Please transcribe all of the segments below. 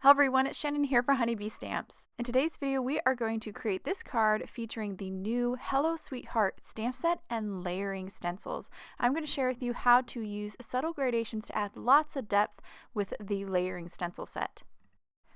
Hello everyone, it's Channin here for Honeybee Stamps. In today's video, we are going to create this card featuring the new Hello Sweetheart stamp set and layering stencils. I'm going to share with you how to use subtle gradations to add lots of depth with the layering stencil set.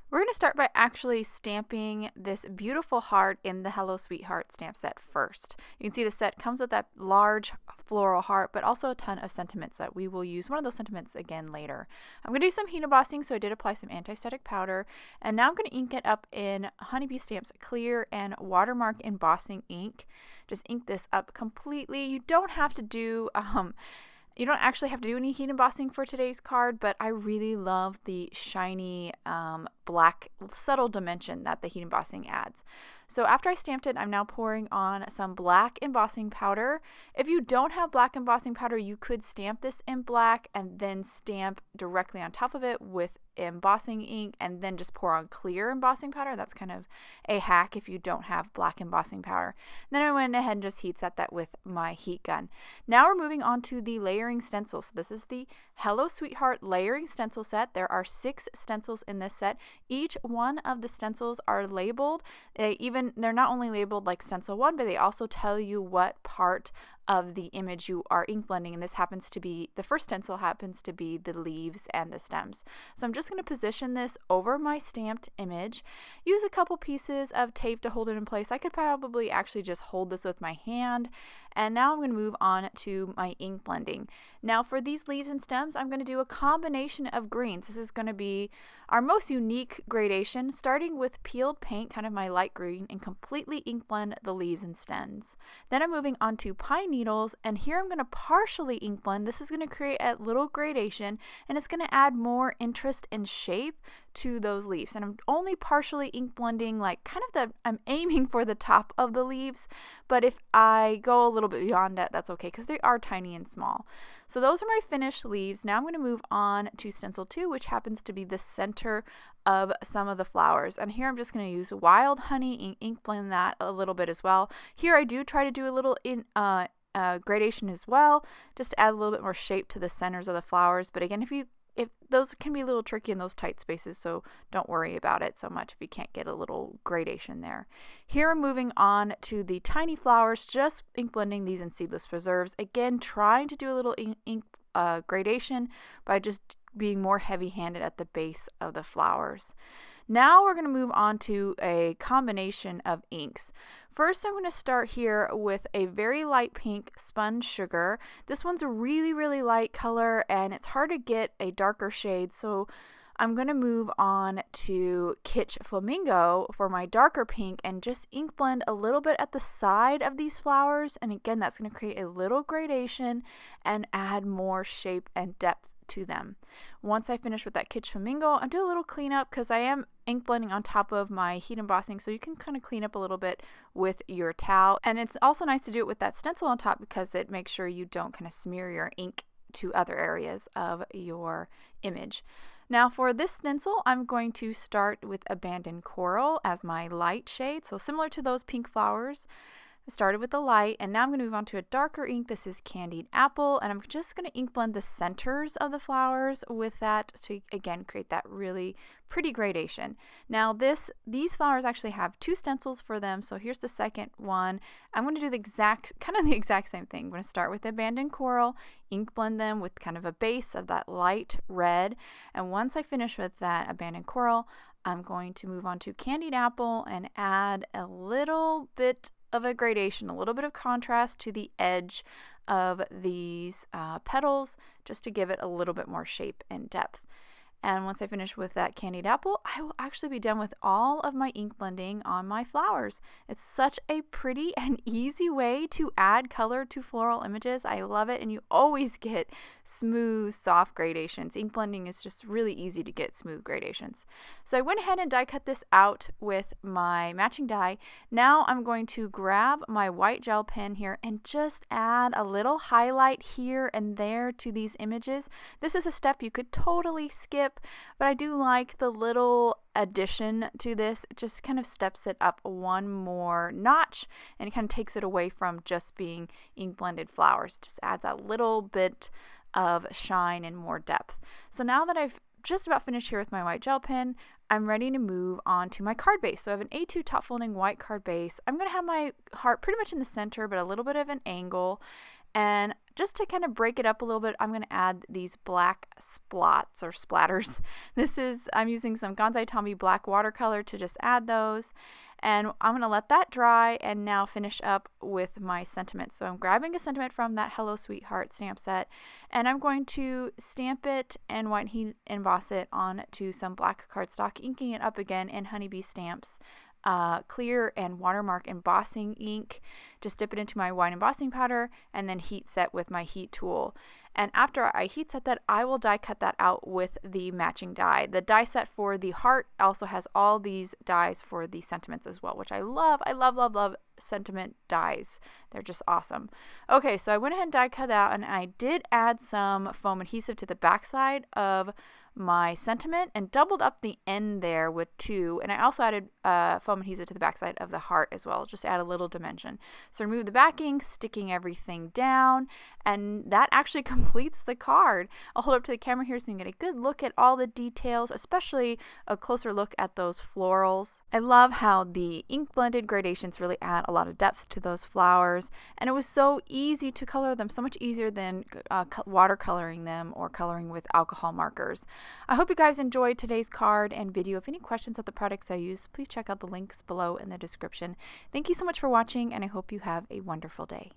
We're going to start by actually stamping this beautiful heart in the Hello Sweetheart stamp set first. You can see the set comes with that large floral heart, but also a ton of sentiments that we will use one of those sentiments again later. I'm going to do some heat embossing, so I did apply some anti-static powder, and now I'm going to ink it up in Honeybee Stamps clear and Watermark embossing ink. Just ink this up completely. You don't have to do You don't actually have to do any heat embossing for today's card, but I really love the shiny black subtle dimension that the heat embossing adds. So after I stamped it, I'm now pouring on some black embossing powder. If you don't have black embossing powder, you could stamp this in black and then stamp directly on top of it with embossing ink and then just pour on clear embossing powder. That's kind of a hack if you don't have black embossing powder. And then I went ahead and just heat set that with my heat gun. Now we're moving on to the layering stencil. So this is the Hello Sweetheart layering stencil set. There are 6 stencils in this set. Each one of the stencils are labeled. They're not only labeled like stencil 1, but they also tell you what part of the image you are ink blending, and this happens to be, the first stencil happens to be the leaves and the stems. So I'm just going to position this over my stamped image, use a couple pieces of tape to hold it in place. I could probably actually just hold this with my hand, and now I'm going to move on to my ink blending. Now for these leaves and stems, I'm going to do a combination of greens. This is going to be our most unique gradation, starting with peeled paint, kind of my light green, and completely ink blend the leaves and stems. Then I'm moving on to pine needles, and here I'm going to partially ink blend. This is going to create a little gradation, and it's going to add more interest and shape to those leaves. And I'm only partially ink blending, like I'm aiming for the top of the leaves, but if I go a little bit beyond that, that's okay because they are tiny and small. So those are my finished leaves. Now I'm going to move on to stencil 2, which happens to be the center of some of the flowers. And here I'm just going to use wild honey and ink blend that a little bit as well. Here I do try to do a little gradation as well, just to add a little bit more shape to the centers of the flowers. But again, if those can be a little tricky in those tight spaces, so don't worry about it so much if you can't get a little gradation there. Here I'm moving on to the tiny flowers, just ink blending these in Seedless preserves. Again, trying to do a little ink gradation by just being more heavy-handed at the base of the flowers. Now we're going to move on to a combination of inks. First, I'm going to start here with a very light pink sponge sugar. This one's a really, really light color, and it's hard to get a darker shade, so I'm going to move on to Kitsch Flamingo for my darker pink and just ink blend a little bit at the side of these flowers. And again, that's going to create a little gradation and add more shape and depth to them. Once I finish with that Kitsch Flamingo, I'll do a little cleanup because I am ink blending on top of my heat embossing, so you can kind of clean up a little bit with your towel. And it's also nice to do it with that stencil on top because it makes sure you don't kind of smear your ink to other areas of your image. Now for this stencil, I'm going to start with Abandoned Coral as my light shade, so similar to those pink flowers. I started with the light, and now I'm going to move on to a darker ink. This is Candied Apple, and I'm just going to ink blend the centers of the flowers with that to again create that really pretty gradation. Now these flowers actually have 2 stencils for them, so here's the second one. I'm going to do the exact same thing. I'm going to start with Abandoned Coral, ink blend them with kind of a base of that light red, and once I finish with that Abandoned Coral, I'm going to move on to Candied Apple and add a little bit of a gradation, a little bit of contrast to the edge of these petals, just to give it a little bit more shape and depth. And once I finish with that Candied Apple, I will actually be done with all of my ink blending on my flowers. It's such a pretty and easy way to add color to floral images. I love it, and you always get smooth, soft gradations. Ink blending is just really easy to get smooth gradations. So I went ahead and die cut this out with my matching die. Now I'm going to grab my white gel pen here and just add a little highlight here and there to these images. This is a step you could totally skip, but I do like the little addition to this. It just kind of steps it up one more notch and it kind of takes it away from just being ink blended flowers. Just adds a little bit of shine and more depth. So now that I've just about finished here with my white gel pen, I'm ready to move on to my card base. So I have an A2 top folding white card base. I'm going to have my heart pretty much in the center, but a little bit of an angle. And just to kind of break it up a little bit, I'm going to add these black splots or splatters. I'm using some Gonzai Tommy black watercolor to just add those. And I'm going to let that dry and now finish up with my sentiment. So I'm grabbing a sentiment from that Hello Sweetheart stamp set, and I'm going to stamp it and white heat emboss it onto some black cardstock, inking it up again in Honeybee Stamps clear and Watermark embossing ink. Just dip it into my white embossing powder and then heat set with my heat tool. And after I heat set that, I will die cut that out with the matching die. The die set for the heart also has all these dies for the sentiments as well, which I love. I love, love, love sentiment dies. They're just awesome. Okay, so I went ahead and die cut out, and I did add some foam adhesive to the backside of my sentiment and doubled up the end there with 2, and I also added foam adhesive to the backside of the heart as well, just add a little dimension. So remove the backing, sticking everything down, and that actually completes the card. I'll hold up to the camera here so you can get a good look at all the details, especially a closer look at those florals. I love how the ink blended gradations really add a lot of depth to those flowers, and it was so easy to color them, so much easier than watercoloring them or coloring with alcohol markers. I hope you guys enjoyed today's card and video. If any questions of the products I use, please check out the links below in the description. Thank you so much for watching, and I hope you have a wonderful day.